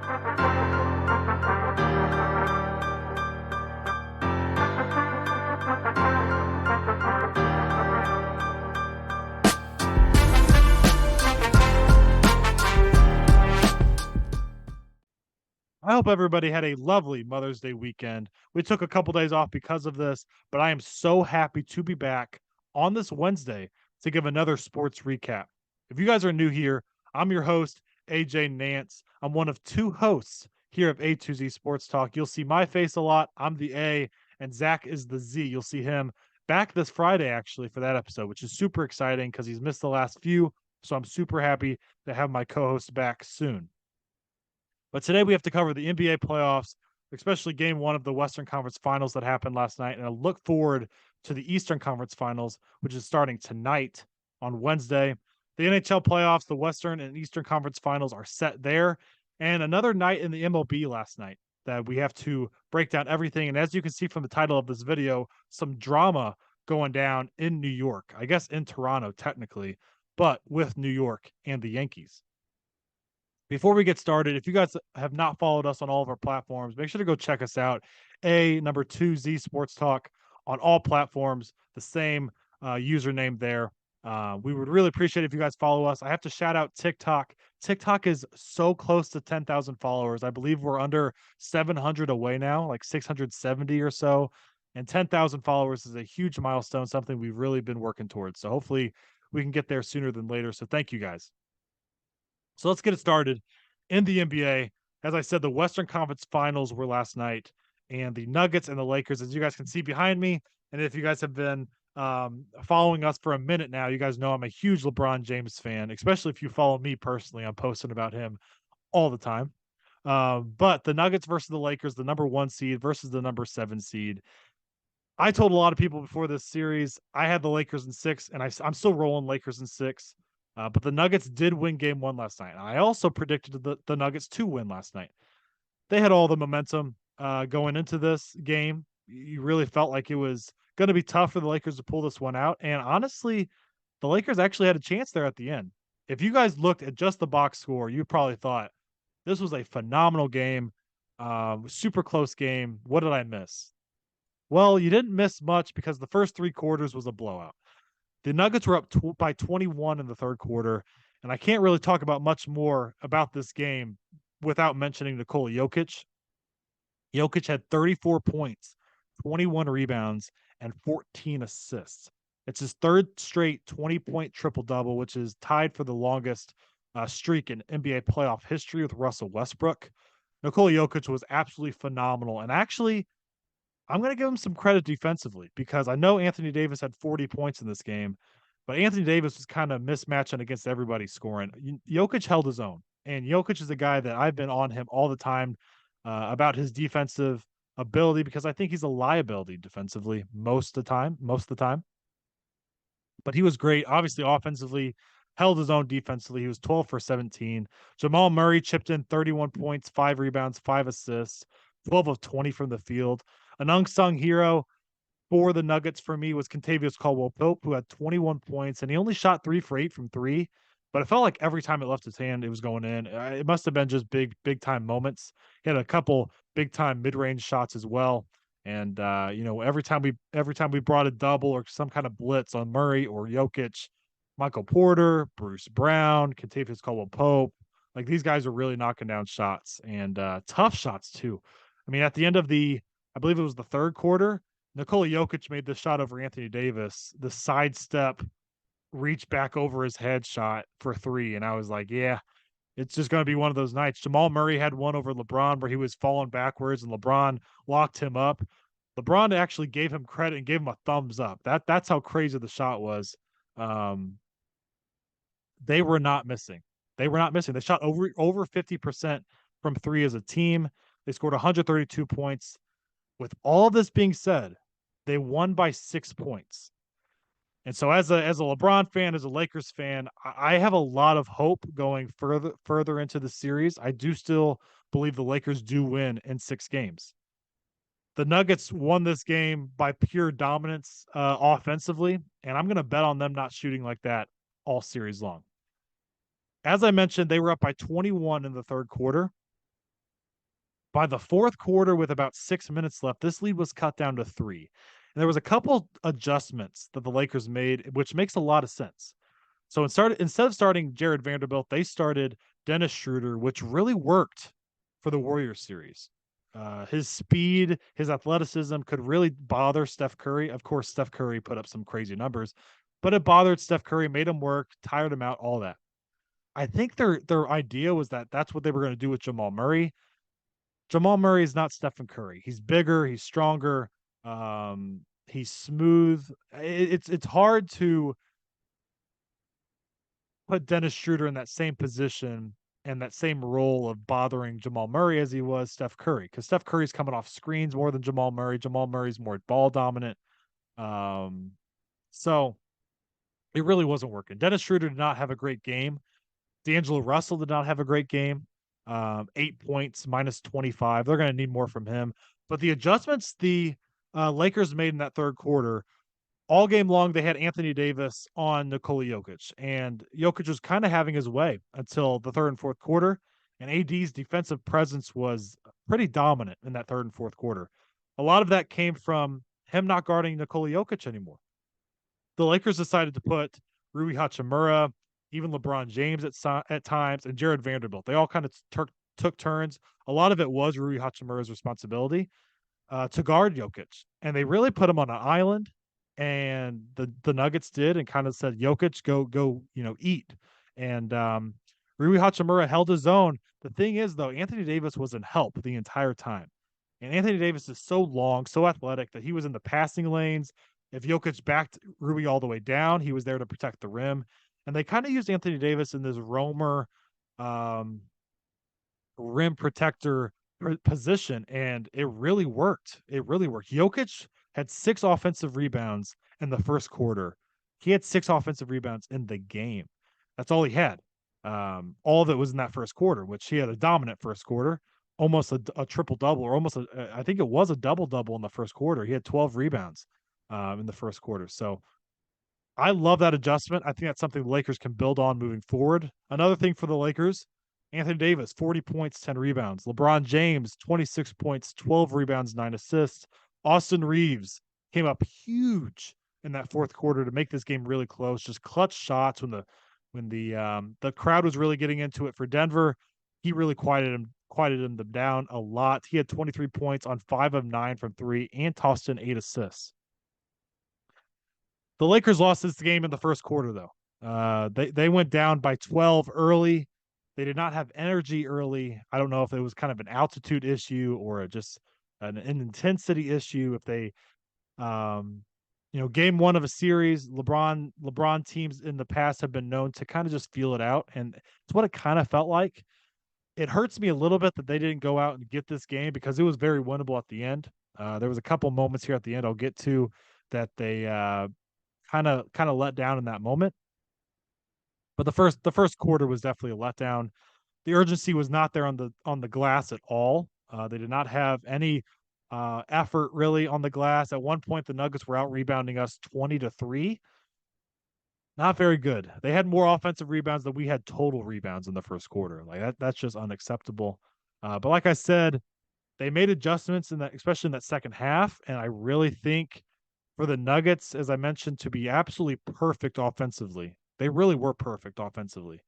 I hope everybody had a lovely Mother's Day weekend. We took a couple days off because of this, but I am so happy to be back on this Wednesday to give another sports recap. If you guys are new here, I'm your host, AJ Nance. I'm one of two hosts here of A2Z Sports Talk. You'll see my face a lot. I'm the A, and Zach is the Z. You'll see him back this Friday, actually, for that episode, which is super exciting because he's missed the last few. So I'm super happy to have my co host back soon. But today we have to cover the NBA playoffs, especially game one of the Western Conference Finals that happened last night. And I look forward to the Eastern Conference Finals, which is starting tonight on Wednesday. The NHL playoffs, the Western and Eastern Conference Finals are set there. And another night in the MLB last night that we have to break down everything. And as you can see from the title of this video, some drama going down in New York. I guess in Toronto, technically, but with New York and the Yankees. Before we get started, if you guys have not followed us on all of our platforms, make sure to go check us out. Number 2Z Sports Talk on all platforms, the same username there. We would really appreciate if you guys follow us. I have to shout out TikTok. TikTok is so close to 10,000 followers. I believe we're under 700 away now, like 670 or so. And 10,000 followers is a huge milestone, something we've really been working towards. So hopefully we can get there sooner than later. So thank you guys. So let's get it started in the NBA. As I said, the Western Conference Finals were last night, and the Nuggets and the Lakers, as you guys can see behind me, and if you guys have been following us for a minute now, you guys know I'm a huge LeBron James fan, especially if you follow me personally. I'm posting about him all the time. But the Nuggets versus the Lakers, the number 1 seed versus the number 7 seed. I told a lot of people before this series, I had the Lakers in 6, and I'm still rolling Lakers in 6. But the Nuggets did win game 1 last night. I also predicted the Nuggets to win last night. They had all the momentum going into this game. You really felt like it was going to be tough for the Lakers to pull this one out. And honestly, the Lakers actually had a chance there at the end. If you guys looked at just the box score, you probably thought this was a phenomenal game, super close game. What did I miss? Well, you didn't miss much because the first 3 quarters was a blowout. The Nuggets were up by 21 in the third quarter, and I can't really talk about much more about this game without mentioning Nikola Jokic. Jokic had 34 points, 21 rebounds, and 14 assists. It's his third straight 20-point triple-double, which is tied for the longest streak in NBA playoff history with Russell Westbrook. Nikola Jokic was absolutely phenomenal, and actually, I'm going to give him some credit defensively because I know Anthony Davis had 40 points in this game, but Anthony Davis was kind of mismatching against everybody scoring. Jokic held his own, and Jokic is a guy that I've been on him all the time about his defensive ability because I think he's a liability defensively most of the time. But he was great. Obviously, offensively, held his own defensively. He was 12 for 17. Jamal Murray chipped in 31 points, 5 rebounds, 5 assists, 12 of 20 from the field. An unsung hero for the Nuggets for me was Kentavious Caldwell-Pope, who had 21 points, and he only shot 3 for 8 from 3, but it felt like every time it left his hand, it was going in. It must have been just big time moments. He had a couple big time mid-range shots as well. And every time we brought a double or some kind of blitz on Murray or Jokic, Michael Porter, Bruce Brown, Kentavious Caldwell-Pope, like these guys are really knocking down shots and tough shots too. I mean, at the end of I believe it was the third quarter, Nikola Jokic made this shot over Anthony Davis, the sidestep, reach back over his head shot for 3. And I was like, yeah, it's just going to be one of those nights. Jamal Murray had one over LeBron where he was falling backwards and LeBron locked him up. LeBron actually gave him credit and gave him a thumbs up. That's how crazy the shot was. They were not missing. They shot over 50% from 3 as a team. They scored 132 points. With all of this being said, they won by 6 points. And so as a LeBron fan, as a Lakers fan, I have a lot of hope going further into the series. I do still believe the Lakers do win in 6 games. The Nuggets won this game by pure dominance offensively, and I'm going to bet on them not shooting like that all series long. As I mentioned, they were up by 21 in the third quarter. By the fourth quarter, with about 6 minutes left, this lead was cut down to three. And there was a couple adjustments that the Lakers made, which makes a lot of sense. So instead of starting Jared Vanderbilt, they started Dennis Schroeder, which really worked for the Warriors series. His speed, his athleticism could really bother Steph Curry. Of course, Steph Curry put up some crazy numbers, but it bothered Steph Curry, made him work, tired him out, all that. I think their idea was that that's what they were going to do with Jamal Murray. Jamal Murray is not Stephen Curry. He's bigger, he's stronger, he's smooth. It's hard to put Dennis Schroeder in that same position and that same role of bothering Jamal Murray as he was Steph Curry, because Steph Curry's coming off screens more than Jamal Murray. Jamal Murray's more ball dominant. Um, so it really wasn't working. Dennis Schroeder did not have a great game. D'Angelo Russell did not have a great game. 8 points, minus 25. They're going to need more from him. But the adjustments the Lakers made in that third quarter, all game long, they had Anthony Davis on Nikola Jokic, and Jokic was kind of having his way until the third and fourth quarter. And AD's defensive presence was pretty dominant in that third and fourth quarter. A lot of that came from him not guarding Nikola Jokic anymore. The Lakers decided to put Rui Hachimura, even LeBron James at times, and Jared Vanderbilt. They all kind of took turns. A lot of it was Rui Hachimura's responsibility to guard Jokic, and they really put him on an island. And the Nuggets did, and kind of said, "Jokic, go, eat." And Rui Hachimura held his own. The thing is, though, Anthony Davis was in help the entire time, and Anthony Davis is so long, so athletic that he was in the passing lanes. If Jokic backed Rui all the way down, he was there to protect the rim. And they kind of used Anthony Davis in this roamer, um, rim protector position, and it really worked. It really worked. Jokic had 6 offensive rebounds in the first quarter. He had 6 offensive rebounds in the game. That's all he had. All of it was in that first quarter, which he had a dominant first quarter, almost a triple double, or I think it was a double double in the first quarter. He had 12 rebounds in the first quarter. So I love that adjustment. I think that's something the Lakers can build on moving forward. Another thing for the Lakers, Anthony Davis, 40 points, 10 rebounds. LeBron James, 26 points, 12 rebounds, 9 assists. Austin Reeves came up huge in that fourth quarter to make this game really close. Just clutch shots when the crowd was really getting into it for Denver. He really quieted them down a lot. He had 23 points on 5 of 9 from 3 and tossed in 8 assists. The Lakers lost this game in the first quarter, though. They went down by 12 early. They did not have energy early. I don't know if it was kind of an altitude issue or just an intensity issue. If they, game one of a series, LeBron teams in the past have been known to kind of just feel it out, and it's what it kind of felt like. It hurts me a little bit that they didn't go out and get this game, because it was very winnable at the end. There was a couple moments here at the end I'll get to that they kind of let down in that moment. But the first quarter was definitely a letdown. The urgency was not there on the glass at all. They did not have any effort really on the glass. At one point, the Nuggets were out rebounding us 20-3. Not very good. They had more offensive rebounds than we had total rebounds in the first quarter. Like that's just unacceptable. But like I said, they made adjustments in that, especially in that second half, and I really think for the Nuggets, as I mentioned, to be absolutely perfect offensively. They really were perfect offensively.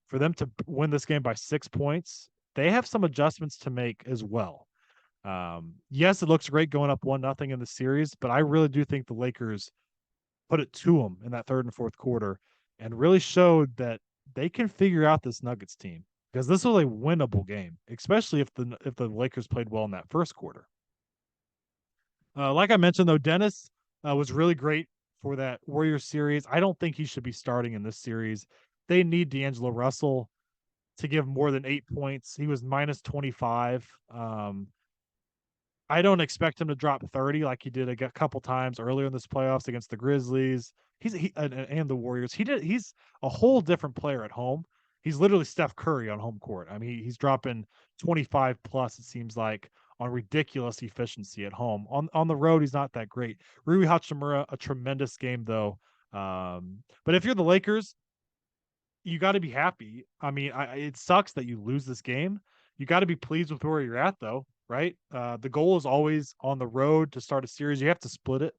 For them to win this game by 6 points, they have some adjustments to make as well. Yes, it looks great going up 1-0 in the series, but I really do think the Lakers put it to them in that third and fourth quarter and really showed that they can figure out this Nuggets team, because this was a winnable game, especially if the Lakers played well in that first quarter. Like I mentioned, though, Dennis was really great for that Warriors series. I don't think he should be starting in this series. They need D'Angelo Russell to give more than 8 points. He was minus 25. I don't expect him to drop 30 like he did a couple times earlier in this playoffs against the Grizzlies. And the Warriors. He's a whole different player at home. He's literally Steph Curry on home court. I mean, he's dropping 25 plus, it seems like, on ridiculous efficiency at home. On the road, he's not that great. Rui Hachimura, a tremendous game though. But if you're the Lakers, you got to be happy. I mean, it sucks that you lose this game. You got to be pleased with where you're at, though, right? The goal is always on the road to start a series. You have to split it,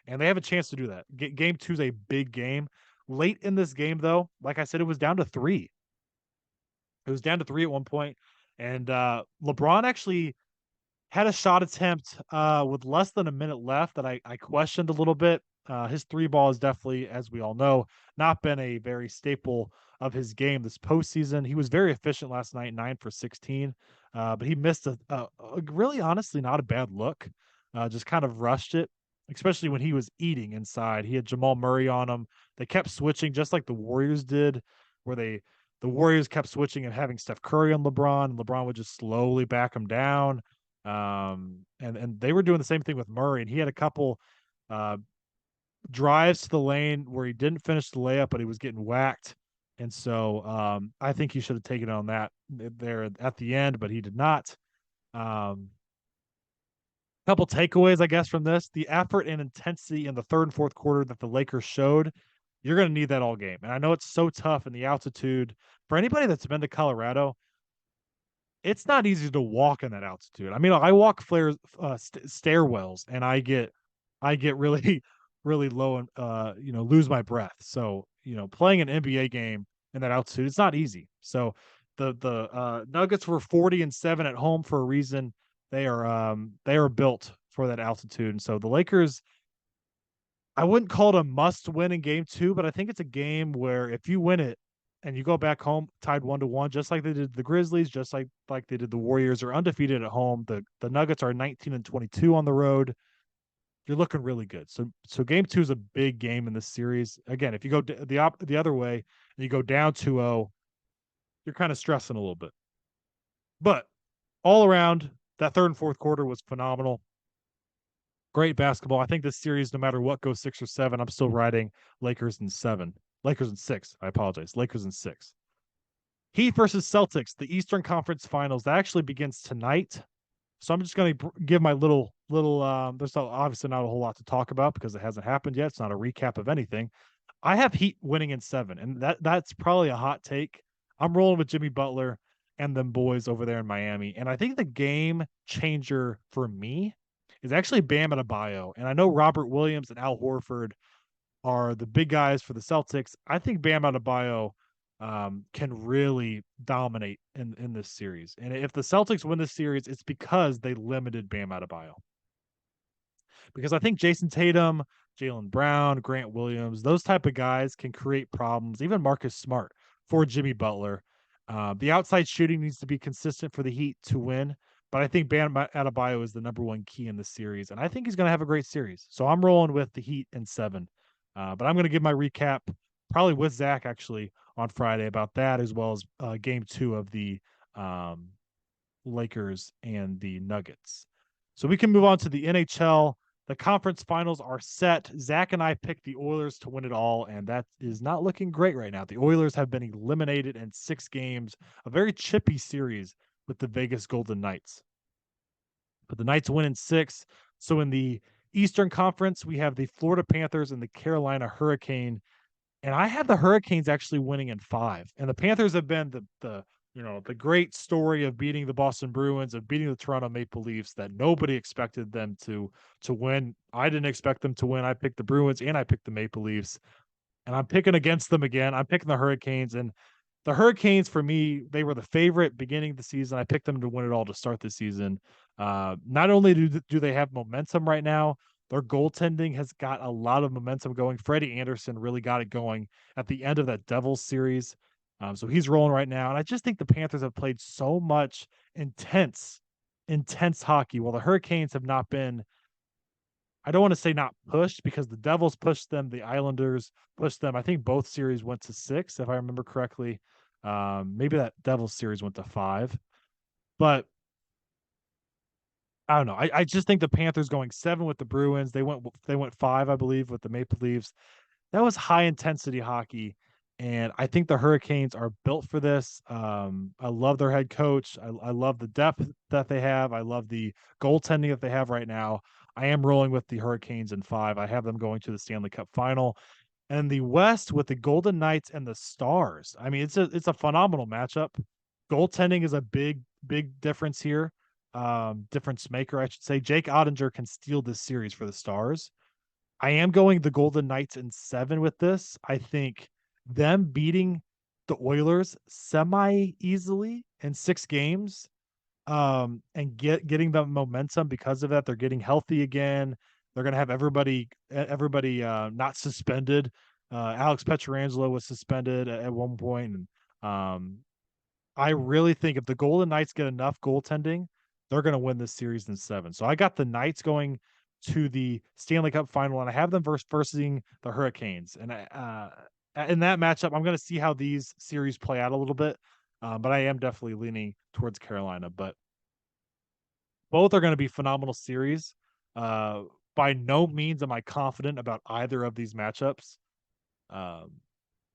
and they have a chance to do that. Game two is a big game. Late in this game, though, like I said, it was down to three. It was down to three at one point, and LeBron actually had a shot attempt with less than a minute left that I questioned a little bit. His three ball is definitely, as we all know, not been a very staple of his game this postseason. He was very efficient last night, 9 for 16, but he missed a really honestly not a bad look. Just kind of rushed it, especially when he was eating inside. He had Jamal Murray on him. They kept switching just like the Warriors did, where the Warriors kept switching and having Steph Curry on LeBron, and LeBron would just slowly back him down. And they were doing the same thing with Murray, and he had a couple uh drives to the lane where he didn't finish the layup, but he was getting whacked. And so I think he should have taken on that there at the end, but he did not. Um, Couple takeaways, I guess, from this: the effort and intensity in the third and fourth quarter that the Lakers showed. You're going to need that all game, and I know it's so tough in the altitude. For anybody that's been to Colorado, it's not easy to walk in that altitude. I mean, I walk stairwells, and I get really really low and lose my breath. So playing an NBA game in that altitude, it's not easy. So the Nuggets were 40-7 at home for a reason. They are built for that altitude, and so the Lakers, I wouldn't call it a must win in game two, but I think it's a game where if you win it and you go back home tied 1-1, just like they did the Grizzlies, just like they did the Warriors, are undefeated at home. The Nuggets are 19-22 on the road. You're looking really good. So game two is a big game in this series. Again, if you go the other way and you go down 2-0, you're kind of stressing a little bit. But all around, that third and fourth quarter was phenomenal. Great basketball. I think this series, no matter what, goes 6 or 7. I'm still riding Lakers in 7. Lakers in 6. I apologize. Lakers in 6. Heat versus Celtics, the Eastern Conference Finals. That actually begins tonight. So I'm just going to give my little. There's obviously not a whole lot to talk about because it hasn't happened yet. It's not a recap of anything. I have Heat winning in 7, and that's probably a hot take. I'm rolling with Jimmy Butler and them boys over there in Miami, and I think the game changer for me is actually Bam Adebayo. And I know Robert Williams and Al Horford are the big guys for the Celtics. I think Bam Adebayo can really dominate in this series. And if the Celtics win this series, it's because they limited Bam Adebayo. Because I think Jason Tatum, Jaylen Brown, Grant Williams, those type of guys can create problems. Even Marcus Smart for Jimmy Butler. The outside shooting needs to be consistent for the Heat to win. But I think Bam Adebayo is the number one key in this series, and I think he's going to have a great series. So I'm rolling with the Heat in 7. But I'm going to give my recap probably with Zach actually on Friday about that, as well as game 2 of the um, Lakers and the Nuggets. So we can move on to the NHL. The conference finals are set. Zach and I picked the Oilers to win it all, and that is not looking great right now. The Oilers have been eliminated in 6 games, a very chippy series with the Vegas Golden Knights. But the Knights win in 6. So in the Eastern Conference, we have the Florida Panthers and the Carolina Hurricane. And I have the Hurricanes actually winning in 5. And the Panthers have been the great story of beating the Boston Bruins, of beating the Toronto Maple Leafs that nobody expected them to win. I didn't expect them to win. I picked the Bruins and I picked the Maple Leafs. And I'm picking against them again. I'm picking the Hurricanes. And the Hurricanes, for me, they were the favorite beginning of the season. I picked them to win it all to start the season. Not only do they have momentum right now, their goaltending has got a lot of momentum going. Freddie Anderson really got it going at the end of that Devils series. So he's rolling right now. And I just think the Panthers have played so much intense hockey, while the Hurricanes have not been, I don't want to say not pushed, because the Devils pushed them, the Islanders pushed them. I think both series went to 6, if I remember correctly. Maybe that Devils series went to 5. But I don't know. I just think the Panthers going 7 with the Bruins. They went 5, I believe, with the Maple Leafs. That was high intensity hockey, and I think the Hurricanes are built for this. I love their head coach. I love the depth that they have. I love the goaltending that they have right now. I am rolling with the Hurricanes in 5. I have them going to the Stanley Cup final. And the West with the Golden Knights and the Stars. I mean, it's a phenomenal matchup. Goaltending is a big difference here. Difference maker, I should say. Jake Ottinger can steal this series for the Stars. I am going the Golden Knights in 7 with this. I think them beating the Oilers semi easily in 6 games, and getting the momentum because of that. They're getting healthy again. They're going to have everybody not suspended. Alex Petrangelo was suspended at one point, and um, I really think if the Golden Knights get enough goaltending, they're going to win this series in 7. So I got the Knights going to the Stanley Cup final, and I have them versus the Hurricanes. And in that matchup, I'm going to see how these series play out a little bit. But I am definitely leaning towards Carolina. But both are going to be phenomenal series. Uh, by no means am I confident about either of these matchups. Um,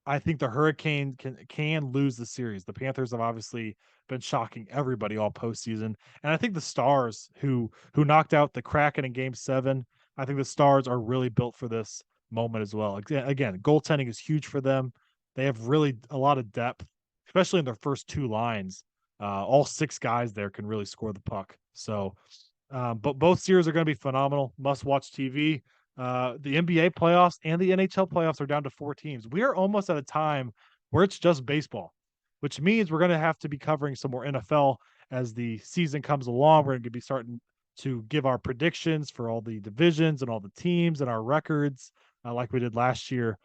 I think the Hurricane can lose the series. The Panthers have obviously been shocking everybody all postseason, and I think the Stars, who knocked out the Kraken in Game 7, I think the Stars are really built for this moment as well. Again, goaltending is huge for them. They have really a lot of depth, especially in their first 2 lines. All 6 guys there can really score the puck. So, but both series are going to be phenomenal. Must watch TV. The NBA playoffs and the NHL playoffs are down to 4 teams. We are almost at a time where it's just baseball, which means we're going to have to be covering some more NFL as the season comes along. We're going to be starting to give our predictions for all the divisions and all the teams and our records, like we did last year,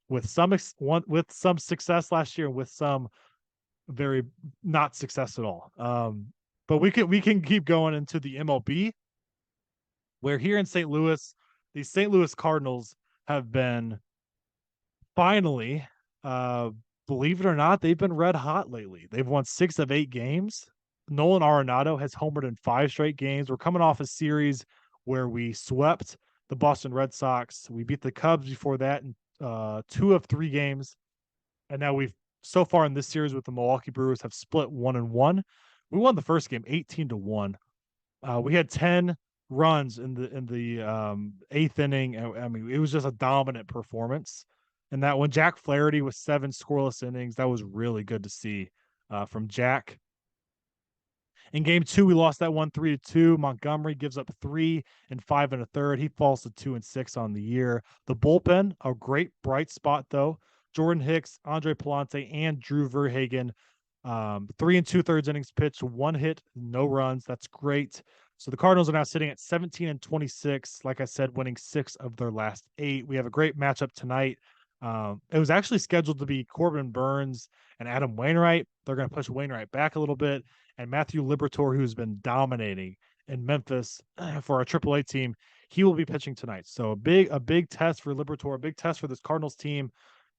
with with some success last year and with some very not success at all. But we can keep going into the MLB, where here in St. Louis, the St. Louis Cardinals have been finally, uh, believe it or not, they've been red hot lately. They've won 6 of 8 games. Nolan Arenado has homered in 5 straight games. We're coming off a series where we swept the Boston Red Sox. We beat the Cubs before that in 2 of 3 games. And now we've so far in this series with the Milwaukee Brewers have split 1-1. We won the first game 18-1. We had 10 runs in the 8th inning. I mean, it was just a dominant performance. And that when Jack Flaherty was 7 scoreless innings, that was really good to see from Jack. In Game 2, we lost that one 3-2. Montgomery gives up 3 and 5 1/3. He falls to 2-6 on the year. The bullpen, a great bright spot though. Jordan Hicks, Andre Palante, and Drew Verhagen. 3 and 2/3 innings pitched, 1 hit, no runs. That's great. So the Cardinals are now sitting at 17-26. Like I said, winning 6 of their last 8. We have a great matchup tonight. It was actually scheduled to be Corbin Burns and Adam Wainwright. They're going to push Wainwright back a little bit, and Matthew Liberatore, who's been dominating in Memphis for our AAA team, he will be pitching tonight. So a big test for Liberatore, a big test for this Cardinals team.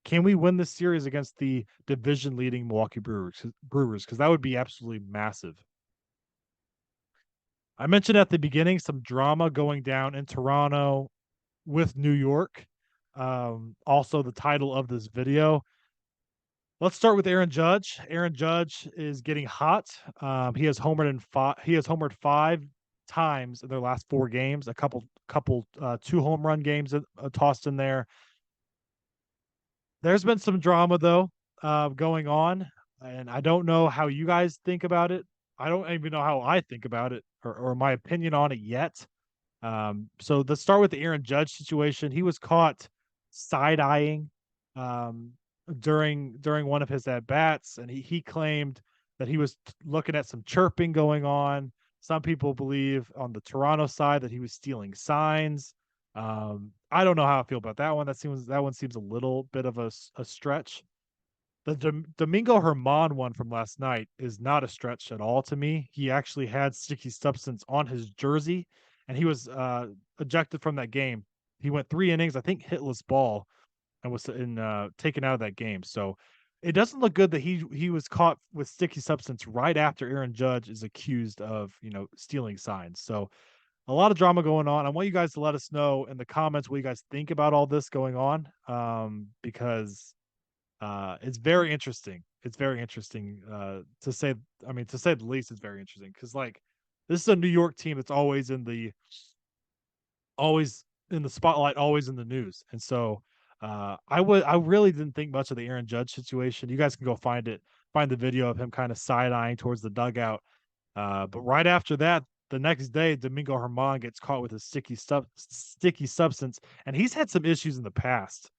Can we win this series against the division leading Milwaukee Brewers? Because that would be absolutely massive. I mentioned at the beginning some drama going down in Toronto with New York. Also, the title of this video. Let's start with Aaron Judge. Aaron Judge is getting hot. He has homered 5 times in their last 4 games. A couple 2 home run games tossed in there. There's been some drama though going on, and I don't know how you guys think about it. I don't even know how I think about it or my opinion on it yet. So let's start with the Aaron Judge situation. He was caught side eyeing um, during one of his at bats, and he claimed that he was looking at some chirping going on. Some people believe on the Toronto side that he was stealing signs. I don't know how I feel about that one. That one seems a little bit of a stretch. The Domingo Herman one from last night is not a stretch at all to me. He actually had sticky substance on his jersey, and he was ejected from that game. He went 3 innings, I think, hitless ball, and was taken out of that game. So it doesn't look good that he was caught with sticky substance right after Aaron Judge is accused of stealing signs. So a lot of drama going on. I want you guys to let us know in the comments what you guys think about all this going on, because it's very interesting. It's very interesting to say the least. It's very interesting because this is a New York team that's always in the spotlight, always in the news, and so I really didn't think much of the Aaron Judge situation. You guys can go find it find the video of him kind of side-eyeing towards the dugout. But right after that, the next day, Domingo Germán gets caught with a sticky substance, and he's had some issues in the past.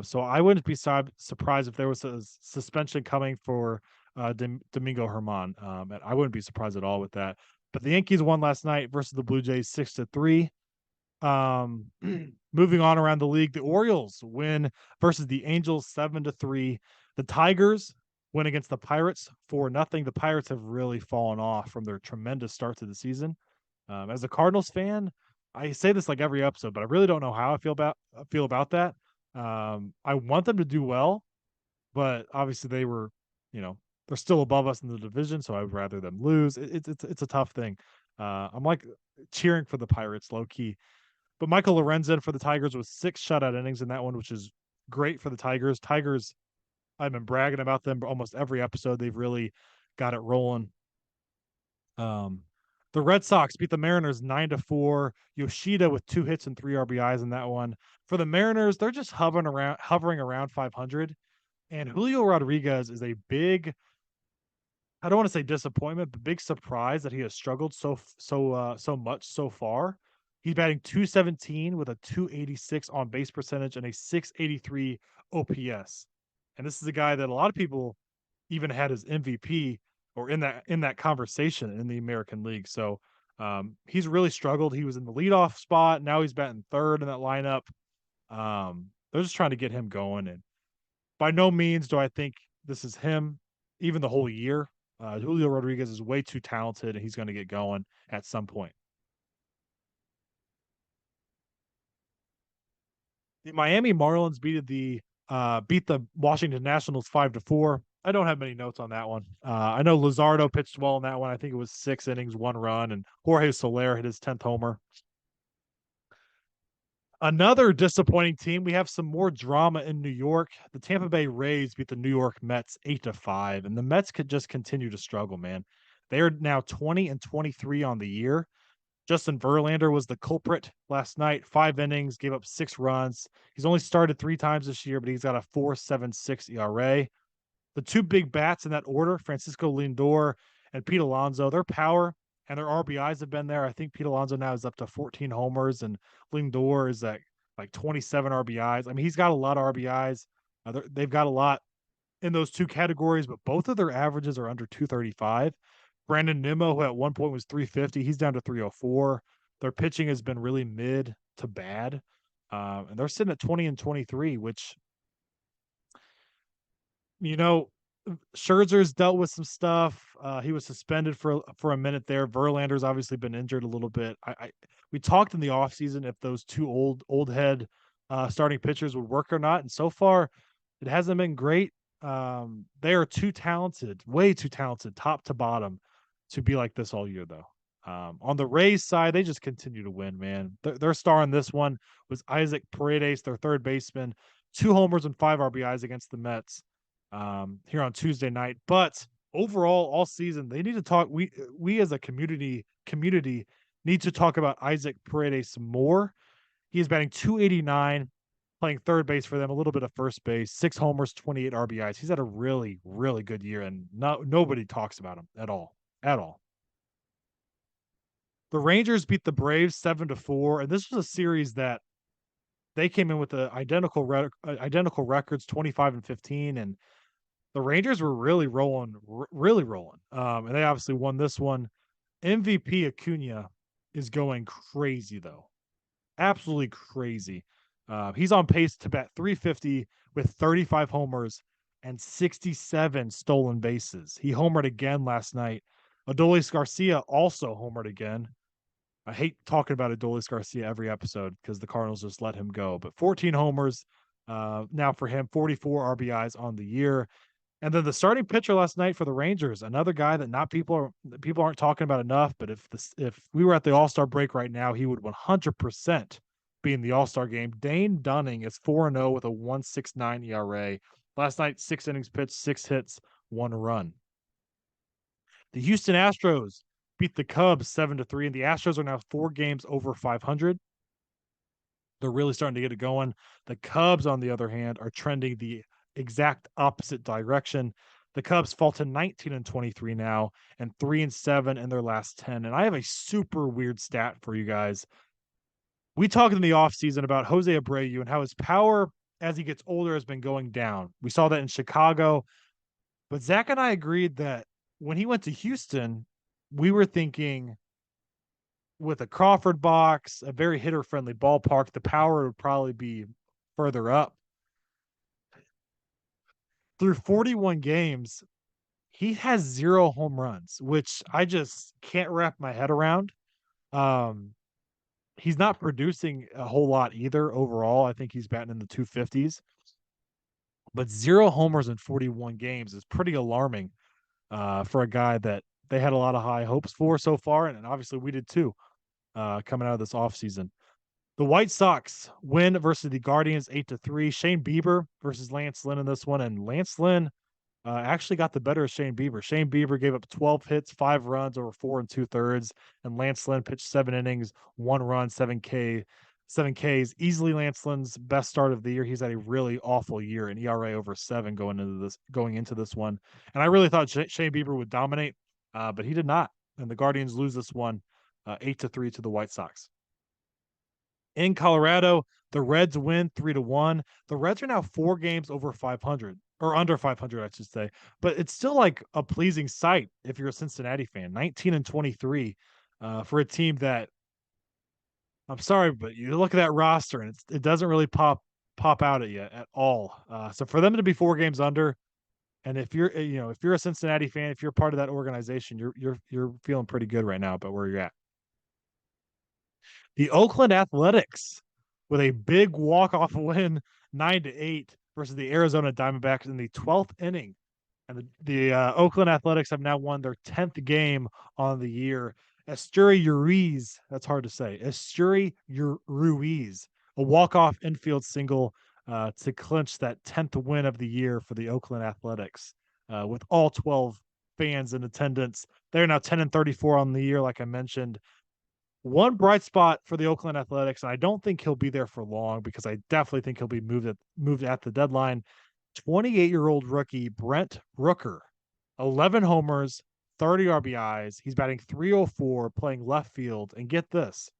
So I wouldn't be surprised if there was a suspension coming for Domingo Germán. And I wouldn't be surprised at all with that. But the Yankees won last night versus the Blue Jays 6-3. Um, moving on around the league, the Orioles win versus the Angels 7-3. The Tigers win against the Pirates 4-0. The Pirates have really fallen off from their tremendous start to the season. As a Cardinals fan, I say this like every episode, but I really don't know how I feel about that. I want them to do well, but obviously you know, they're still above us in the division, so I would rather them lose. It's a tough thing. I'm like cheering for the Pirates low key, but Michael Lorenzen for the Tigers was 6 shutout innings in that one, which is great for the Tigers. Tigers, I've been bragging about them almost every episode. They've really got it rolling. Um, the Red Sox beat the Mariners 9-4. Yoshida with 2 hits and 3 RBIs in that one. For the Mariners, they're just hovering around 500. And Julio Rodriguez is a big, I don't want to say disappointment, but big surprise that he has struggled so much so far. He's batting 217 with a 286 on base percentage and a 683 OPS. And this is a guy that a lot of people even had as MVP or in that conversation in the American League. So he's really struggled. He was in the leadoff spot. Now he's batting third in that lineup. They're just trying to get him going. And by no means do I think this is him, even the whole year. Julio Rodriguez is way too talented, and he's going to get going at some point. The Miami Marlins beat the Washington Nationals 5-4. I don't have many notes on that one. I know Luzardo pitched well in that one. I think it was 6 innings, 1 run, and Jorge Soler hit his 10th homer. Another disappointing team. We have some more drama in New York. The Tampa Bay Rays beat the New York Mets 8-5, and the Mets could just continue to struggle, man. They are now 20-23 on the year. Justin Verlander was the culprit last night. 5 innings, gave up 6 runs. He's only started 3 times this year, but he's got a 4.76 ERA. The 2 big bats in that order, Francisco Lindor and Pete Alonso, their power and their RBIs have been there. I think Pete Alonso now is up to 14 homers, and Lindor is at like 27 RBIs. I mean, he's got a lot of RBIs. They've got a lot in those 2 categories, but both of their averages are under 235. Brandon Nimmo, who at one point was 350, he's down to 304. Their pitching has been really mid to bad. And they're sitting at 20-23, which, you know, Scherzer's dealt with some stuff. He was suspended for a minute there. Verlander's obviously been injured a little bit. We talked in the offseason if those 2 old head starting pitchers would work or not, and so far it hasn't been great. They are too talented, way too talented, top to bottom, to be like this all year, though. On the Rays side, they just continue to win, man. Their star in this one was Isaac Paredes, their third baseman, 2 homers and 5 RBIs against the Mets here on Tuesday night. But overall, all season, they need to talk. We as a community need to talk about Isaac Paredes some more. He is batting 289, playing third base for them, a little bit of first base, 6 homers, 28 RBIs. He's had a really, really good year, and nobody talks about him at all. At all. The Rangers beat the Braves 7-4, and this was a series that they came in with the identical records, 25-15, and the Rangers were really rolling, really rolling. And they obviously won this one. MVP Acuna is going crazy, though. Absolutely crazy. He's on pace to bat 350 with 35 homers and 67 stolen bases. He homered again last night. Adolis Garcia also homered again. I hate talking about Adolis Garcia every episode because the Cardinals just let him go. But 14 homers now for him, 44 RBIs on the year. And then the starting pitcher last night for the Rangers, another guy that people aren't talking about enough. But if we were at the All-Star break right now, he would 100% be in the All-Star game. Dane Dunning is 4-0 with a 1.69 ERA. Last night, 6 innings pitched, 6 hits, 1 run. The Houston Astros beat the Cubs 7-3, and the Astros are now 4 games over 500. They're really starting to get it going. The Cubs, on the other hand, are trending the exact opposite direction. The Cubs fall to 19-23 now and 3-7 in their last 10. And I have a super weird stat for you guys. We talked in the offseason about Jose Abreu and how his power as he gets older has been going down. We saw that in Chicago, but Zach and I agreed that when he went to Houston, we were thinking with a Crawford box, a very hitter friendly ballpark, the power would probably be further up. Through 41 games, he has 0 home runs, which I just can't wrap my head around. Um, he's not producing a whole lot either overall. I think he's batting in the 250s, but 0 homers in 41 games is pretty alarming for a guy that they had a lot of high hopes for so far. And obviously we did too coming out of this offseason. The White Sox win versus the Guardians 8-3. Shane Bieber versus Lance Lynn in this one. And Lance Lynn actually got the better of Shane Bieber. Shane Bieber gave up 12 hits, 5 runs over 4 2/3, and Lance Lynn pitched 7 innings, 1 run, 7 Ks. Easily Lance Lynn's best start of the year. He's had a really awful year, an ERA over 7 going into this one. And I really thought Shane Bieber would dominate, but he did not. And the Guardians lose this one 8-3 to the White Sox. In Colorado, the Reds win 3-1. The Reds are now 4 games over 500 or under 500, I should say. But it's still like a pleasing sight if you're a Cincinnati fan. 19-23 for a team that I'm sorry, but you look at that roster and it doesn't really pop out at you at all. So for them to be 4 games under, and if you're if you're a Cincinnati fan, if you're part of that organization, you're feeling pretty good right now about where you're at. The Oakland Athletics with a big walk-off win 9-8 versus the Arizona Diamondbacks in the 12th inning. And the Oakland Athletics have now won their 10th game on the year. Esteury Ruiz, that's hard to say. Esteury Ruiz, a walk-off infield single to clinch that 10th win of the year for the Oakland Athletics with all 12 fans in attendance. They're now 10-34 on the year, like I mentioned. One bright spot for the Oakland Athletics, and I don't think he'll be there for long because I definitely think he'll be moved at the deadline. 28-year-old rookie Brent Rooker, 11 homers, 30 RBIs. He's batting 304, playing left field, and get this,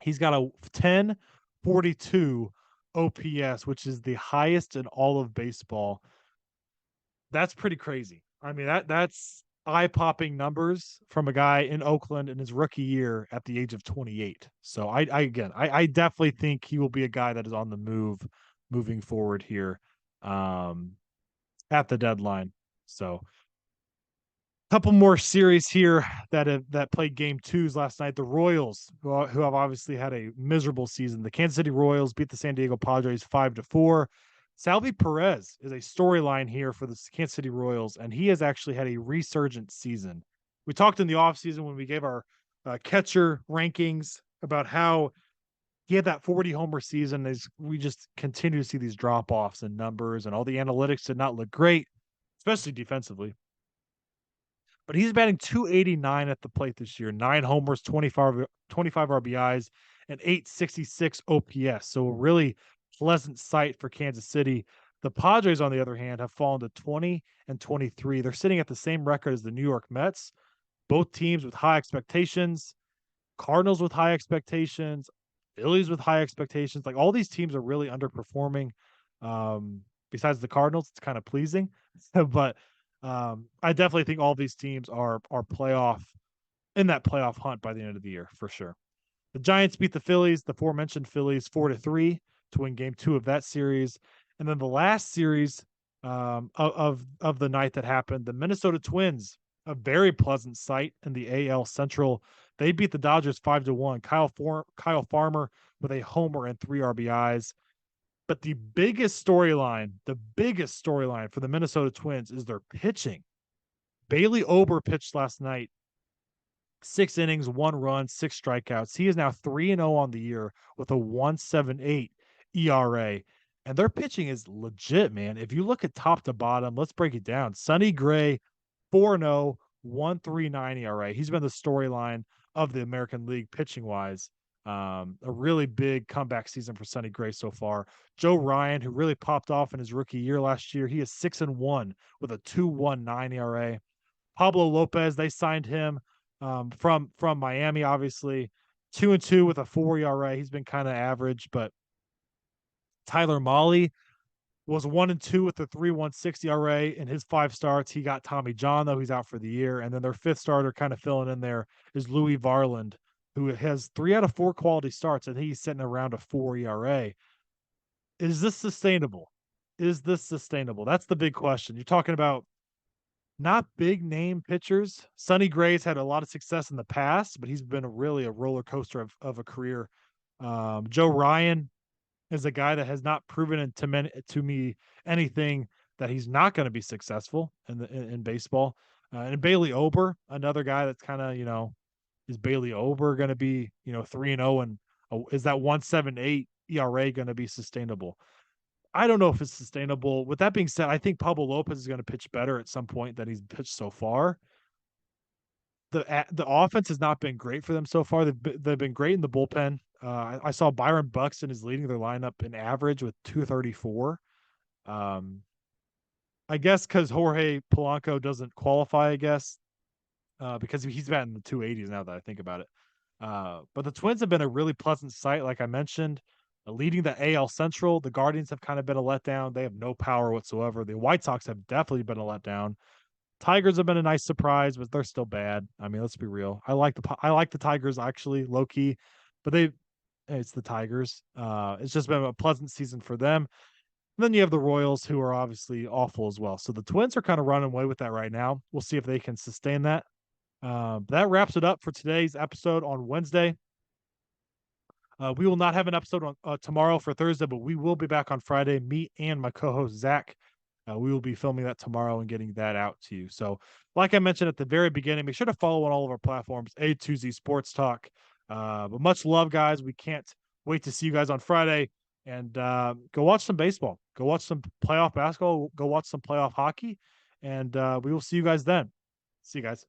he's got a 1042 OPS, which is the highest in all of baseball. That's pretty crazy. I mean, that's eye-popping numbers from a guy in Oakland in his rookie year at the age of 28. So I definitely think he will be a guy that is on the move moving forward here at the deadline. So a couple more series here that played game 2s last night. The Royals, who have obviously had a miserable season. The Kansas City Royals beat the San Diego Padres 5-4. Salvi Perez is a storyline here for the Kansas City Royals, and he has actually had a resurgent season. We talked in the offseason when we gave our catcher rankings about how he had that 40 homer season. As we just continue to see these drop offs in numbers, and all the analytics did not look great, especially defensively. But he's batting 289 at the plate this year, 9 homers, 25 RBIs, and 866 OPS. So a really pleasant sight for Kansas City. The Padres, on the other hand, have fallen to 20-23. They're sitting at the same record as the New York Mets. Both teams with high expectations. Cardinals with high expectations. Phillies with high expectations. Like, all these teams are really underperforming. Besides the Cardinals, it's kind of pleasing. But I definitely think all these teams are in that playoff hunt by the end of the year for sure. The Giants beat the Phillies, the aforementioned Phillies, 4-3 to win game 2 of that series. And then the last series of the night that happened, the Minnesota Twins, a very pleasant sight in the AL Central. They beat the Dodgers 5-1. Kyle Farmer with a homer and 3 RBIs. But the biggest storyline for the Minnesota Twins is their pitching. Bailey Ober pitched last night, 6 innings, 1 run, 6 strikeouts. He is now 3-0 on the year with a 1.78 ERA. And their pitching is legit, man. If you look at top to bottom, let's break it down. Sonny Gray, 4-0, 1.39 ERA. He's been the storyline of the American League pitching wise. A really big comeback season for Sonny Gray so far. Joe Ryan, who really popped off in his rookie year last year, he is 6-1 with a 2.19 ERA. Pablo Lopez, they signed him from Miami, obviously. 2-2 with a 4 ERA. He's been kind of average, but Tyler Mahle was 1-2 with a 3.16 ERA in his 5 starts. He got Tommy John, though. He's out for the year. And then their 5th starter kind of filling in there is Louis Varland, who has 3 out of 4 quality starts, and he's sitting around a 4 ERA. Is this sustainable? Is this sustainable? That's the big question. You're talking about not big name pitchers. Sonny Gray's had a lot of success in the past, but he's been really a roller coaster of a career. Joe Ryan is a guy that has not proven to me anything that he's not going to be successful in baseball. And Bailey Ober, another guy that's kind of, is Bailey Ober going to be 3-0 and is that 1.78 ERA going to be sustainable? I don't know if it's sustainable. With that being said, I think Pablo Lopez is going to pitch better at some point than he's pitched so far. The offense has not been great for them so far. They've been great in the bullpen. I saw Byron Buxton is leading their lineup in average with 234. I guess because Jorge Polanco doesn't qualify, I guess, because he's batting the 280s now that I think about it. But the Twins have been a really pleasant sight, like I mentioned, leading the AL Central. The Guardians have kind of been a letdown. They have no power whatsoever. The White Sox have definitely been a letdown. Tigers have been a nice surprise, but they're still bad. I mean, let's be real. I like the Tigers actually, low key, but it's the Tigers. It's just been a pleasant season for them. And then you have the Royals, who are obviously awful as well. So the Twins are kind of running away with that right now. We'll see if they can sustain that. That wraps it up for today's episode on Wednesday. We will not have an episode on tomorrow for Thursday, but we will be back on Friday. Me and my co-host Zach. We will be filming that tomorrow and getting that out to you. So, like I mentioned at the very beginning, make sure to follow on all of our platforms, A2Z Sports Talk. But much love, guys. We can't wait to see you guys on Friday. And go watch some baseball. Go watch some playoff basketball. Go watch some playoff hockey. And we will see you guys then. See you guys.